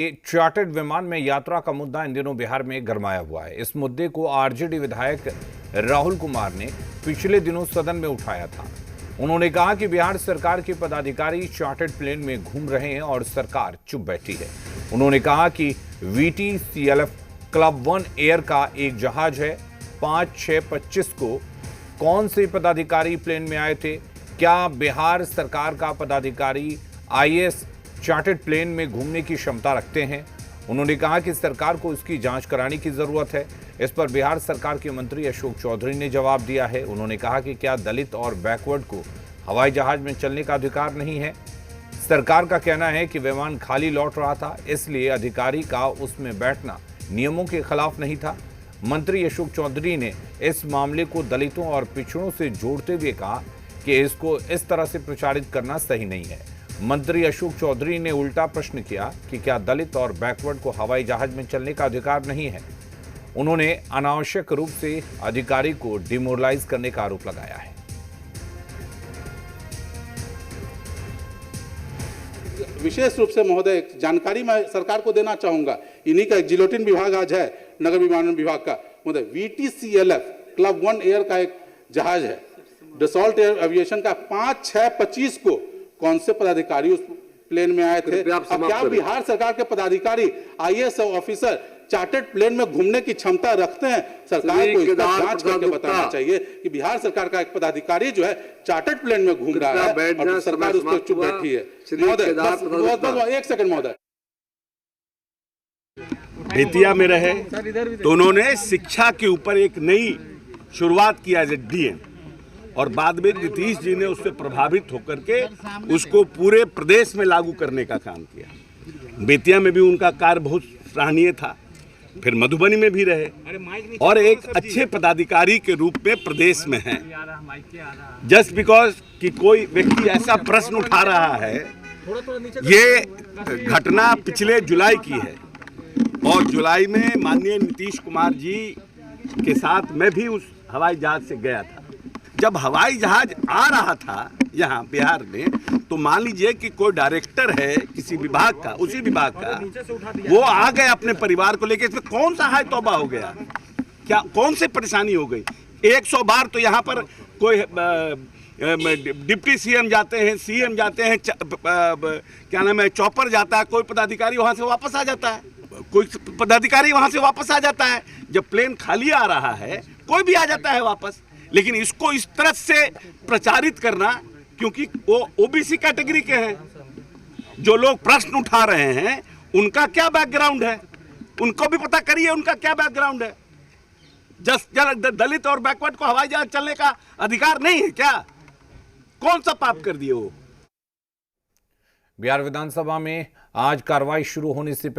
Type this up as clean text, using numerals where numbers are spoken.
Chartered विमान में यात्रा का मुद्दा इन दिनों बिहार में गरमाया हुआ है। इस मुद्दे को आरजेडी विधायक राहुल कुमार ने पिछले दिनों सदन में उठाया था। उन्होंने कहा कि बिहार सरकार के पदाधिकारी चार्टर्ड प्लेन में घूम रहे हैं और सरकार चुप बैठी है। उन्होंने कहा कि VTCLF क्लब 1 एयर का एक जहाज है। 5/6/25 को कौन से पदाधिकारी प्लेन में आए थे? क्या बिहार सरकार का पदाधिकारी IAS चार्टर्ड प्लेन में घूमने की क्षमता रखते हैं? उन्होंने कहा कि सरकार को इसकी जांच कराने की जरूरत है। इस पर बिहार सरकार के मंत्री अशोक चौधरी ने जवाब दिया है। उन्होंने कहा कि क्या दलित और बैकवर्ड को हवाई जहाज में चलने का अधिकार नहीं है? सरकार का कहना है कि विमान खाली लौट रहा था, इसलिए अधिकारी का उसमें बैठना नियमों के खिलाफ नहीं था। मंत्री अशोक चौधरी ने इस मामले को दलितों और पिछड़ों से जोड़ते हुए कहा कि इसको इस तरह से प्रचारित करना सही नहीं है। मंत्री अशोक चौधरी ने उल्टा प्रश्न किया कि क्या दलित और बैकवर्ड को हवाई जहाज में चलने का अधिकार नहीं है? उन्होंने अनावश्यक रूप से अधिकारी को डिमोरलाइज करने का आरोप लगाया है। विशेष रूप से महोदय जानकारी मैं सरकार को देना चाहूंगा। इन्हीं का एक जिलोटिन विभाग आज है, नगर विमानन विभाग का। महोदय VTCLF क्लब 1 एयर का एक जहाज है, डसॉल्ट एयर एविएशन का। 5/6/25 को कौन से पदाधिकारी उस प्लेन में आए थे? क्या बिहार सरकार के पदाधिकारी IAS ऑफिसर चार्टर्ड प्लेन में घूमने की क्षमता रखते हैं? सरकार को इसका जांच करके बताना चाहिए कि बिहार सरकार का एक पदाधिकारी जो है चार्टर्ड प्लेन में घूम रहा है और सरकार उस पर चुप बैठी है। महोदय एक सेकंड महोदय। बेतिया में रहे तो उन्होंने शिक्षा के ऊपर एक नई शुरुआत किया DM, और बाद में नीतीश जी ने उससे प्रभावित होकर के उसको पूरे प्रदेश में लागू करने का काम किया। बेतिया में भी उनका कार्य बहुत सराहनीय था। फिर मधुबनी में भी रहे और एक अच्छे पदाधिकारी के रूप में प्रदेश में हैं। जस्ट बिकॉज कि कोई व्यक्ति ऐसा प्रश्न उठा रहा है, ये घटना पिछले जुलाई की है और जुलाई में माननीय नीतीश कुमार जी के साथ मैं भी उस हवाई जहाज से गया था। जब हवाई जहाज आ रहा था यहाँ बिहार में, तो मान लीजिए कि कोई डायरेक्टर है किसी विभाग का, उसी विभाग का, वो आ गए अपने परिवार को लेकर। इसमें कौन सा हाय तौबा हो गया? क्या कौन सी परेशानी हो गई? 100 बार तो यहाँ पर कोई डिप्टी CM जाते हैं, CM जाते हैं, क्या नाम है, चॉपर जाता है, कोई पदाधिकारी वहाँ से वापस आ जाता है, कोई पदाधिकारी वहाँ से वापस आ जाता है। जब प्लेन खाली आ रहा है कोई भी आ जाता है वापस। लेकिन इसको इस तरह से प्रचारित करना, क्योंकि वो OBC कैटेगरी के हैं, जो लोग प्रश्न उठा रहे हैं उनका क्या बैकग्राउंड है, उनको भी पता करिए उनका क्या बैकग्राउंड है। दलित और बैकवर्ड को हवाई जहाज चलने का अधिकार नहीं है क्या? कौन सा पाप कर दिए वो? बिहार विधानसभा में आज कार्रवाई शुरू होने से